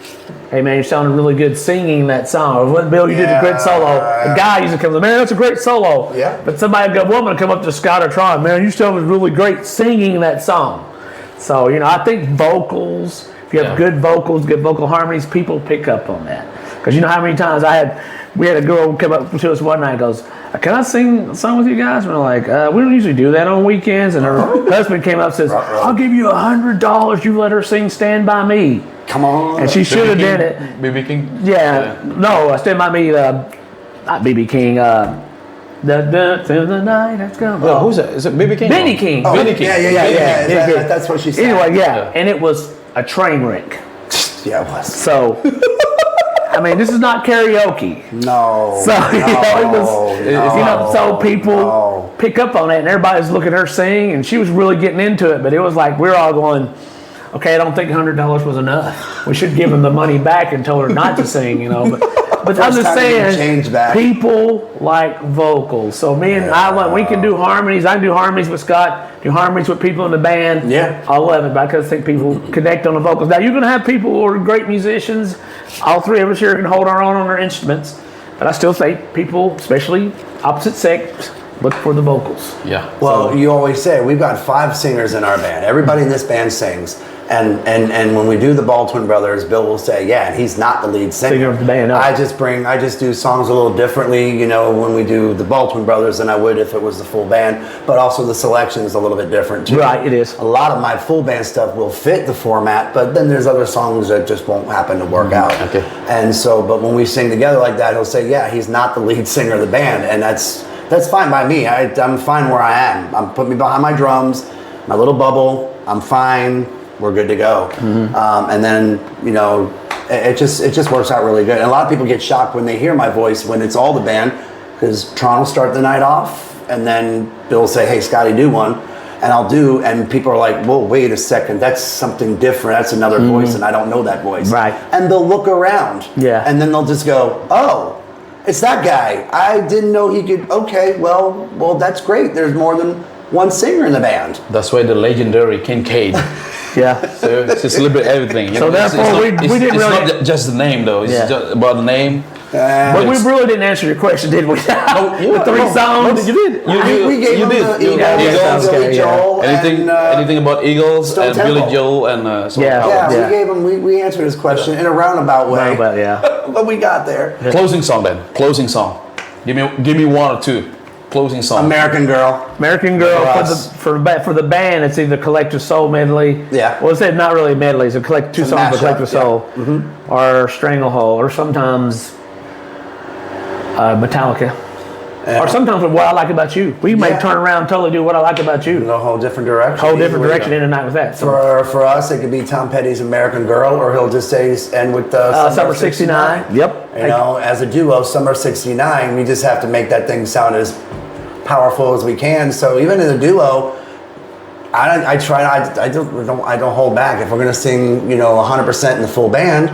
hey man, you sounded really good singing that song. Or when Bill, you did a great solo. The guy usually comes, man, that's a great solo. Yeah. But a woman come up to Scott or Tron, man, you sounded really great singing that song. So, I think vocals, if you have good vocals, good vocal harmonies, people pick up on that. Because how many times we had a girl come up to us one night and goes, can I sing a song with you guys? And we're like, we don't usually do that on weekends. And her husband came up and says, I'll give you $100. You let her sing Stand By Me. Come on. And she should have done it. BB King. Yeah. No, Stand By Me, not BB King. The night has come. Oh, who's that? Is it BB King? Benny King. Oh, Benny King. Yeah. That's what she said. Anyway, and it was a train wreck. Yeah, it was. So, I mean, this is not karaoke. No. So, it was, so people No. pick up on it, and everybody's looking at her sing, and she was really getting into it, but it was like, we're all going, okay, I don't think $100 was enough. We should give them the money back and told her not to sing, But I'm just saying, people like vocals. So me and we can do harmonies. I can do harmonies with Scott, do harmonies with people in the band. Yeah. I love it, but I just think people connect on the vocals. Now, you're going to have people who are great musicians. All three of us here can hold our own on our instruments. But I still think people, especially opposite sex, look for the vocals. Yeah. Well, you always say we've got 5 singers in our band. Everybody in this band sings. And when we do the BaldTwin brothers, Bill will say, yeah, and he's not the lead singer of the band. No. I just do songs a little differently, when we do the BaldTwin brothers than I would if it was the full band. But also the selection is a little bit different too. Right, it is. A lot of my full band stuff will fit the format, but then there's other songs that just won't happen to work out. Okay. And so, but when we sing together like that, he'll say, yeah, he's not the lead singer of the band, and that's fine by me. I'm fine where I am. I'm putting me behind my drums, my little bubble. I'm fine. We're good to go. And then, it just works out really good. And a lot of people get shocked when they hear my voice when it's all the band, because Tron will start the night off, and then Bill will say, hey, Scotty, do one. And I'll do, and people are like, whoa, wait a second, that's something different. That's another voice, and I don't know that voice. Right. And they'll look around. Yeah. And then they'll just go, oh, it's that guy. I didn't know he could, okay, well, that's great. There's more than one singer in the band. That's why the legendary Kincaid. Yeah. So it's just a little bit everything. So therefore, we didn't it's really. not just the name though. It's Yeah. just about the name. But we really didn't answer your question, did we? The 3 songs. You did. We gave You him did. the Eagles. Billy Joel, Anything and, anything about Eagles Stone and Temple. Billy Joel and Stone Yeah. Temple. Yeah, we gave him. We answered his question in a roundabout way, But yeah. but we got there. Closing song then. Closing song. Give me 1 or 2. Closing song. American Girl. American Girl For us. for the band, it's either Collective Soul medley. Yeah. Well, it's not really a medley. It's a two It's a songs of mashup, Collective yeah. Soul, or Stranglehold, or sometimes Metallica, or sometimes What I Like About You. We may turn around and totally do What I Like About You. A whole different direction. Whole different Either way. direction in a night with that. So For us, it could be Tom Petty's American Girl, or he'll just say end with Summer '69. Yep. As a duo, Summer '69, we just have to make that thing sound as powerful as we can. So even in a duo, I don't hold back. If we're gonna sing, 100% in the full band,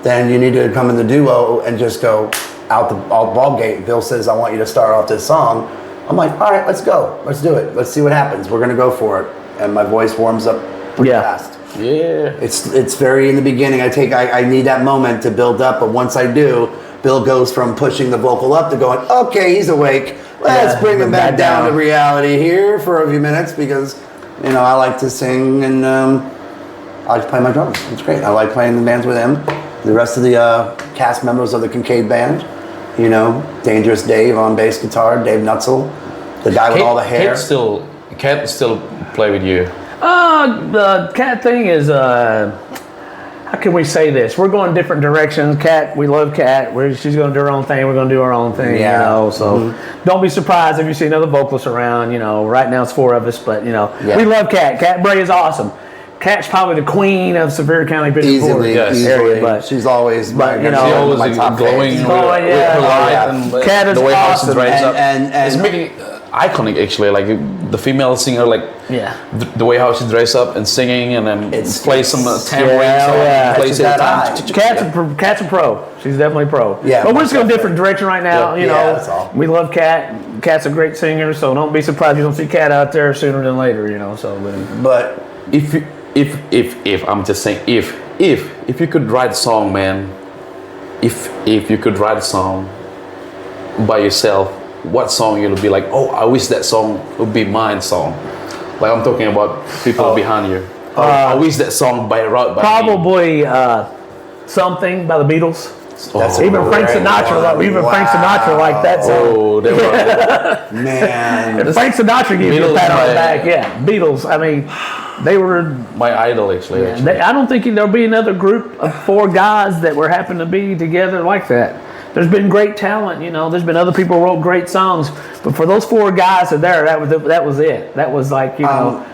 then you need to come in the duo and just go out the ball gate. Bill says, I want you to start off this song. I'm like, all right, let's go. Let's do it. Let's see what happens. We're gonna go for it. And my voice warms up pretty fast. Yeah. It's very in the beginning. I need that moment to build up, but once I do, Bill goes from pushing the vocal up to going, okay, he's awake. Let's bring him back down to reality here for a few minutes, because I like to sing, and I like to play my drums. It's great. I like playing the bands with him. The rest of the cast members of the Kincaid band, Dangerous Dave on bass guitar, Dave Nutzel, the guy with all the hair. Cat still play with you. The Cat thing is, how can we say this? We're going different directions. Cat, we love Cat. She's going to do her own thing. We're going to do our own thing. So don't be surprised if you see another vocalist around. Right now it's 4 of us, but we love Cat. Cat Bray is awesome. Cat's probably the queen of Sevier County Bishop Ford area, but she's always my top glowing with glowing, her light and Cat is the way how she awesome. dresses up. And It's making iconic actually, like the female singer, like the way how she dresses up and singing, and then plays some tambourine, plays it. Cat's a pro. She's definitely a pro. Yeah, but we're just going a different direction right now. that's all. We love Cat. Cat's a great singer, so don't be surprised you don't see Cat out there sooner than later. But if I'm just saying, if you could write a song, man, if you could write a song by yourself, what song you'll be like, oh, I wish that song would be mine song. Like I'm talking about people behind you. I wish that song by probably Something by the Beatles. Even Frank Sinatra, like that song. Oh, they were, man, Frank Sinatra gave you a pat on the back. Yeah, Beatles. I mean, They were. My idol, actually. I don't think there'll be another group of 4 guys that were happen to be together like that. There's been great talent, you know. There's been other people who wrote great songs, but for those 4 guys that are there, that was it. That was like, you know,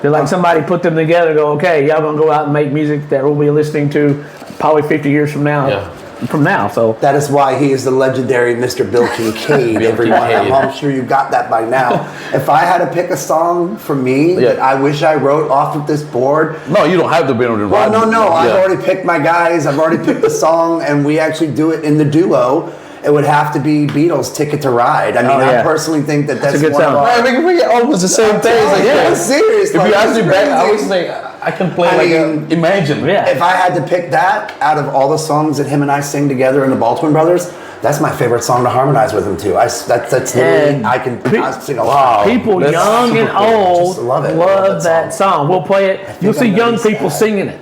they're like somebody put them together. Go, okay, y'all gonna go out and make music that we'll be listening to probably 50 years from now. Yeah. From now, so that is why he is the legendary Mr. Bill Kincaid. Everyone, I'm sure you got that by now. If I had to pick a song for me that I wish I wrote off of this board, no, you don't have to be on the well, no. I've already picked my guys. I've already picked the song, and we actually do it in the duo. It would have to be Beatles' "Ticket to Ride." I mean, I personally think that's a good one song. of our. We get almost the same thing. Like, I'm serious. If you ask me back, I was like, I can play Imagine. Yeah. If I had to pick that out of all the songs that him and I sing together in the BaldTwin Brothers, that's my favorite song to harmonize with him too. That's literally, I sing a lot. People young and old love that song. We'll play it. You'll see young people singing it.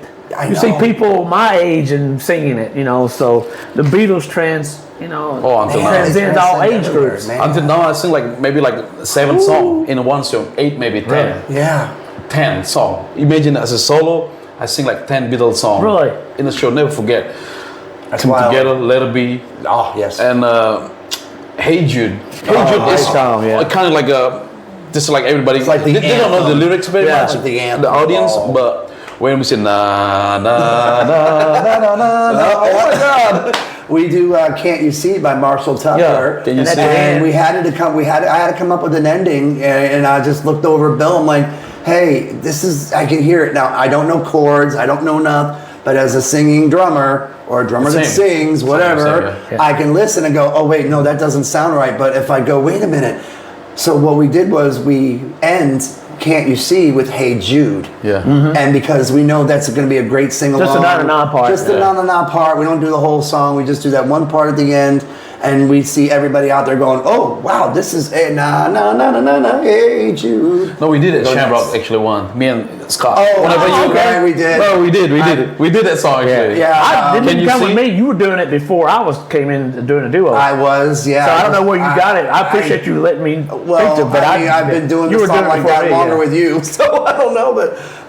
You see people my age and singing it, you know. So the Beatles transcends all age groups. Until now, I sing maybe 7 songs in one song, 8 maybe 10. Yeah. 10 songs. Imagine as a solo, I sing 10 Beatles songs. Really? In the show, never forget. That's Come Together, Let It Be. Oh, yes. And Hey Jude. Hey Jude is kind of like just like everybody. It's like they don't know the lyrics very much. Like the audience, but when we say na na na na na na, oh my God. We do "Can't You See" by Marshall Tucker. Yeah, can you see? And I had to come up with an ending, and I just looked over at Bill. I'm like, hey, I can hear it now. I don't know chords, I don't know enough, but as a singing drummer or a drummer that sings, whatever, I can listen and go, oh wait, no, that doesn't sound right. But if I go, wait a minute. So what we did was we end "Can't You See" with "Hey Jude." Yeah. Mm-hmm. And because we know that's going to be a great sing-along. Just a na-na-na part. Just a na-na-na part. We don't do the whole song. We just do that one part at the end. And we see everybody out there going, oh, wow, this is a na-na-na-na-na, hey Jude. No, we did it. Shamrock actually won. Me and Scott. Okay, we did. No, we did. We did that song actually. Yeah. It didn't come with me. You were doing it before I came in doing a duo. I was, yeah. So I don't know where you got it. I appreciate you letting me think of it. I've been doing the song like that longer with you, so I don't know.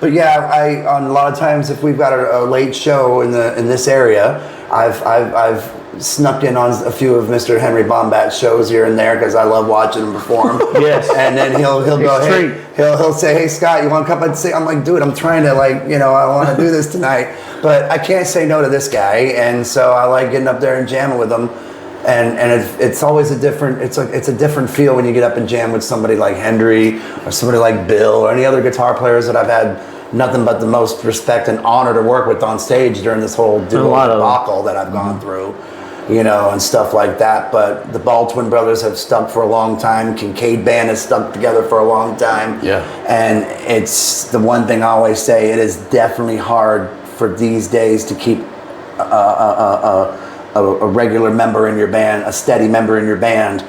But yeah, on a lot of times if we've got a late show in this area, I've snuck in on a few of Mr. Henry Bombat's shows here and there because I love watching him perform. Yes. And then he'll go, hey, he'll say, hey Scott, you want to come and sing? I'm like, dude, I'm trying to I want to do this tonight, but I can't say no to this guy, and so I like getting up there and jamming with him. And it's always a different feel when you get up and jam with somebody like Henry or somebody like Bill or any other guitar players that I've had nothing but the most respect and honor to work with on stage during this whole debacle that I've gone through, and stuff like that. But the BaldTwin brothers have stuck for a long time. Kincaid band has stuck together for a long time. Yeah. And it's the one thing I always say, it is definitely hard for these days to keep a regular member in your band, a steady member in your band.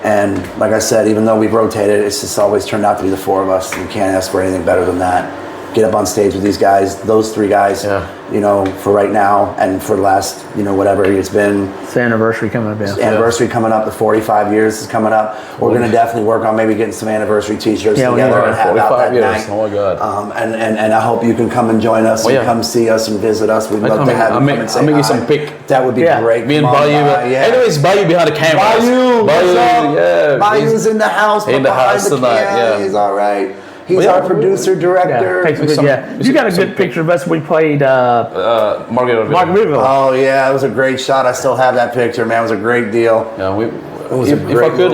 And like I said, even though we've rotated, it's just always turned out to be the 4 of us. You can't ask for anything better than that. Get up on stage with these guys, those 3 guys, for right now and for the last, whatever it's been. It's the anniversary coming up, Anniversary coming up, the 45 years is coming up. We're going to definitely work on maybe getting some anniversary t-shirts together and have out that night. Oh my God. And I hope you can come and join us and come see us and visit us. We'd love to have you come and say I'll make you hi. some pic. That would be great. Me and Bayou. Anyways, Bayou behind the camera. Bayou. Bayou's in the house. In the house tonight, He's all right. He's our producer, director. You got a good picture of us. We played Margaretville. Oh yeah, it was a great shot. I still have that picture, man. It was a great deal. Yeah, if I could,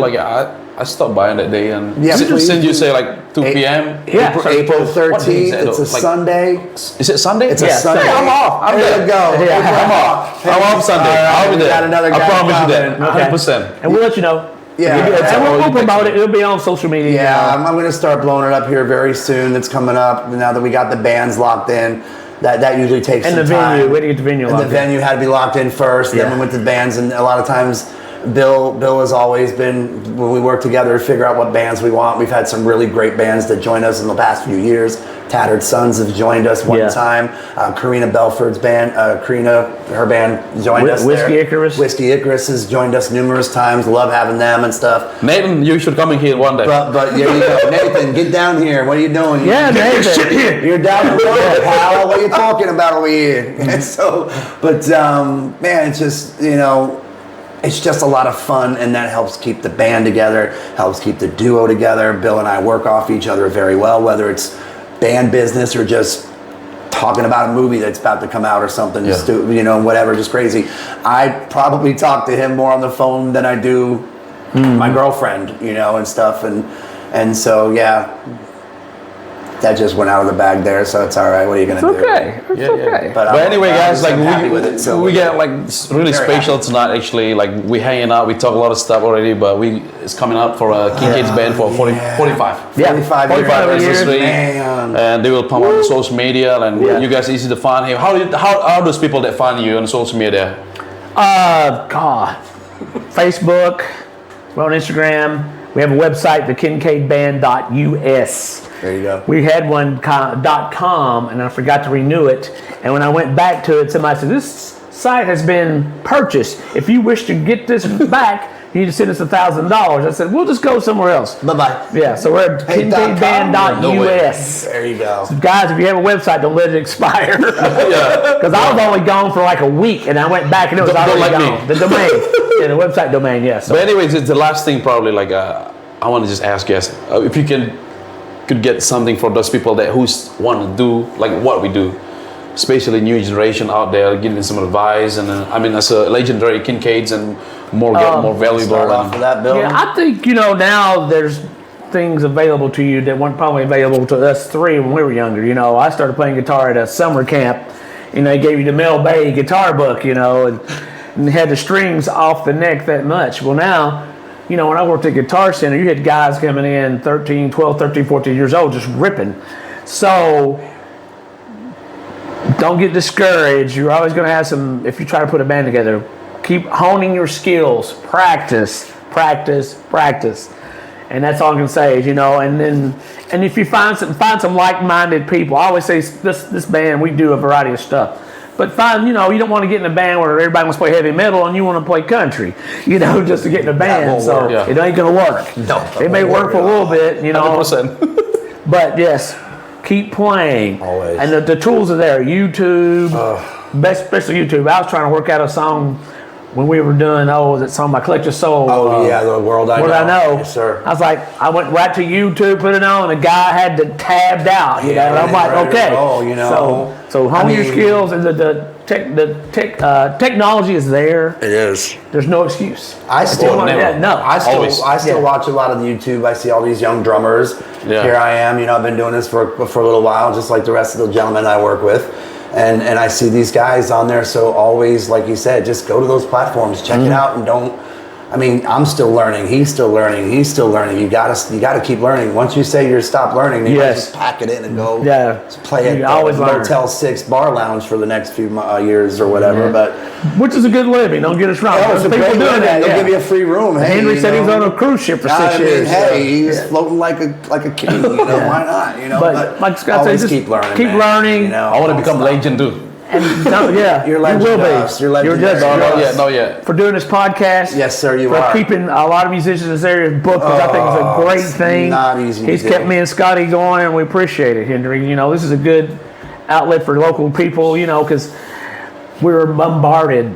I stopped by on that day and send you say 2 p.m. April 13th. It's a Sunday. Is it Sunday? It's a Sunday. I'm off. There you go. I'm off. I'm off Sunday. I'll be there. I promise you that. 100%. And we'll let you know. Yeah, and we'll promote it. It'll be on social media. Yeah, I'm going to start blowing it up here very soon. It's coming up now that we got the bands locked in. That usually takes some time. And the venue, we had to get the venue locked in. The venue had to be locked in first. Then we went to the bands, and a lot of times Bill has always been, when we work together to figure out what bands we want. We've had some really great bands that joined us in the past few years. Tattered Sons have joined us one time. Karina Belford's band, her band joined us Whiskey there. Icarus. Whiskey Icarus has joined us numerous times. Love having them and stuff. Nathan, you should come in here one day. But yeah, you know, Nathan, get down here. What are you doing? Yeah, Nathan. You're down the road, pal. What are you talking about over here? And so, but man, it's just, you know, it's just a lot of fun, and that helps keep the band together, helps keep the duo together. Bill and I work off each other very well, whether it's band business or just talking about a movie that's about to come out or something, just you know, whatever, just crazy. I probably talk to him more on the phone than I do my girlfriend, you know, and stuff, and so yeah. That just went out of the bag there, so it's all right. What are you gonna do? It's okay. But anyway, guys, like we get get like really special tonight. Actually, like we hanging out. We talk a lot of stuff already, but it's coming up for Kincaid's band for 45. Yeah, 45 anniversary, man. and they will come on social media, and you guys easy to find here. How does people that find you on social media? God, Facebook, we're on Instagram. We have a website, thekincaidband.us. There you go. We had one .com, and I forgot to renew it. And when I went back to it, somebody said, "This site has been purchased. If you wish to get this back, you need to send us $1,000." I said, "We'll just go somewhere else." Bye-bye. Yeah, so we're at kincaidband.us. There you go. So guys, if you have a website, don't let it expire. Because I was only gone for like a week, and I went back, and it was already gone. The domain. Yeah, the website domain, yes. But anyways, it's the last thing probably. Like I want to just ask you guys if you could get something for those people that want to do like what we do, especially new generation out there, giving some advice. And I mean, as a legendary Kincaids and more valuable. Start off with that, Bill. Yeah, I think, you know, now there's things available to you that weren't probably available to us three when we were younger. You know, I started playing guitar at a summer camp. You know, they gave you the Mel Bay guitar book, you know, and had the strings off the neck that much. Well, now, you know, when I worked at Guitar Center, you had guys coming in 13, 14 years old just ripping. So don't get discouraged. You're always going to have some, if you try to put a band together, keep honing your skills. Practice. And that's all I can say is, you know, and if you find some like-minded people. I always say this band, we do a variety of stuff. But you know, you don't want to get in a band where everybody wants to play heavy metal and you want to play country, you know, just to get in a band. So it ain't going to work. No, it may work for a little bit, you know. 100%. But yes, keep playing. Always. And the tools are there. YouTube, especially YouTube. I was trying to work out a song when we were doing, was it song by Collective Soul? Oh, yeah, The World I Know. World I Know. Yes, sir. I was like, I went right to YouTube, put it on, and the guy had the tabbed out, you know. And I'm like, okay. You know. So hone your skills, and the technology is there. It is. There's no excuse. I still watch a lot of the YouTube. I see all these young drummers. Yeah. Here I am. You know, I've been doing this for a little while, just like the rest of the gentlemen I work with. And I see these guys on there, so always, like you said, just go to those platforms, check it out, and don't. I mean, I'm still learning. He's still learning. You gotta keep learning. Once you say you're stop learning, you just pack it in and go. Play at Motel 6 bar lounge for the next few years or whatever. But which is a good living. Don't get us wrong. There's people doing that. They'll give you a free room. Hey, Henry said he was on a cruise ship for 6 years. Hey, he's floating like a king. You know, why not? You know, but like Scott said, just keep learning. Keep learning. You know, I want to become legend too. And you're legend. You will be. You're legend. Not yet. For doing this podcast. Yes, sir. You are. For keeping a lot of musicians in this area booked, which I think is a great thing. Not easy. He's kept me and Scotty going, and we appreciate it, Henry. You know, this is a good outlet for local people. You know, because we're bombarded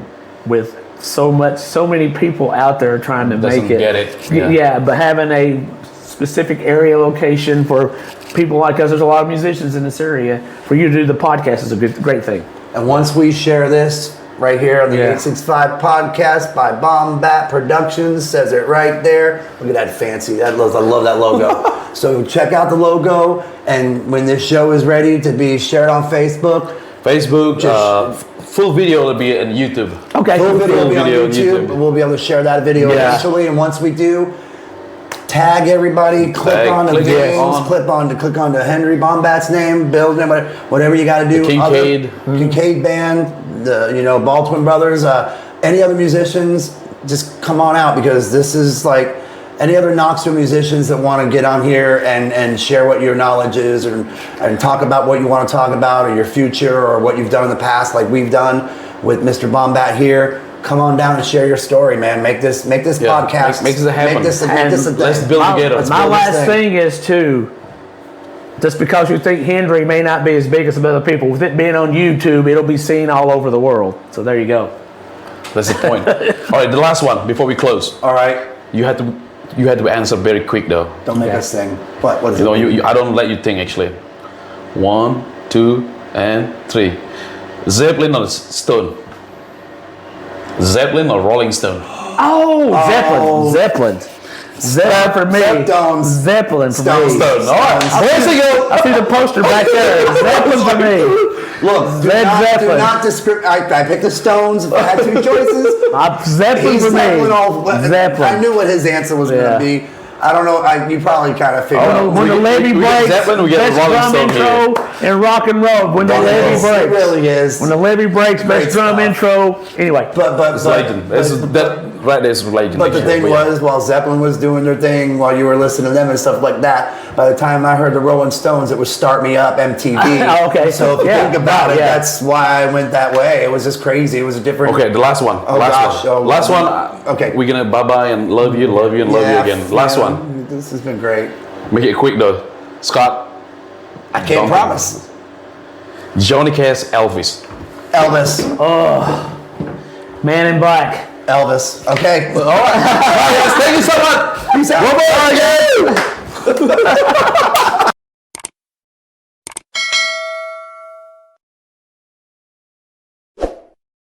with so many people out there trying to make it. Get it. Yeah, but having a specific area location for people like us, there's a lot of musicians in this area. For you to do the podcast is a great thing. And once we share this right here on the 865 podcast by Bombat Productions, says it right there. Look at that fancy. I love that logo. So check out the logo, and when this show is ready to be shared on Facebook, full video will be on YouTube. Okay. Full video will be on YouTube. We'll be able to share that video eventually, and once we do, tag everybody, click on the names, click on to Henry Bombat's name, Bill's name, whatever you got to do. Kincaid. Kincaid band, BaldTwin brothers, any other musicians, just come on out, because this is like any other Knoxville musicians that want to get on here and share what your knowledge is, and talk about what you want to talk about, or your future, or what you've done in the past, like we've done with Mr. Bombat here. Come on down and share your story, man. Make this podcast. Make this happen. Make this a thing. Let's build together. My last thing is too, just because you think Henry may not be as big as some other people, with it being on YouTube, it'll be seen all over the world. So there you go. That's the point. All right, the last one before we close. All right. You had to answer very quick though. Don't make us sing. What is You it? know, I don't let you think actually. 1, 2, and 3. Zeppelin or Stone? Zeppelin or Rolling Stone? Oh, Zeppelin. Zeppelin for me. Zeptones. Zeppelin for Stones. me. Stone. All right. There's the go. I see the poster back there. Zeppelin for me. Look, do Led not Zeppelin. discriminate. I picked the Stones. If I had two choices, Zeppelin he's for me. Zeppelin. I knew what his answer was Yeah. going to be. I don't know. You probably kind of figured out. When the levee we get breaks, Zeppelin, we get best Rolling drum Stone intro and rock and roll. When the It levee is. It breaks, really is. when the levee breaks, Great best drum stuff. intro. Anyway, It's legend. That right there is legend. But the thing was, while Zeppelin was doing their thing, while you were listening to them and stuff like that, by the time I heard the Rolling Stones, it was Start Me Up, MTV. Oh, okay. So if you Yeah. think about it, Yeah. that's why I went that way. It was just crazy. It was a different. Okay, the last one. Oh, last gosh. one. Oh, last one. okay. We're gonna bye and love you, and love you again. Last yeah, one. This has been great. Make it quick though. Scott. I can't Don't- promise. Johnny Cash, Elvis. Elvis. Man in Black. Elvis. Okay. All right. Thank you so much. Peace out. One more again.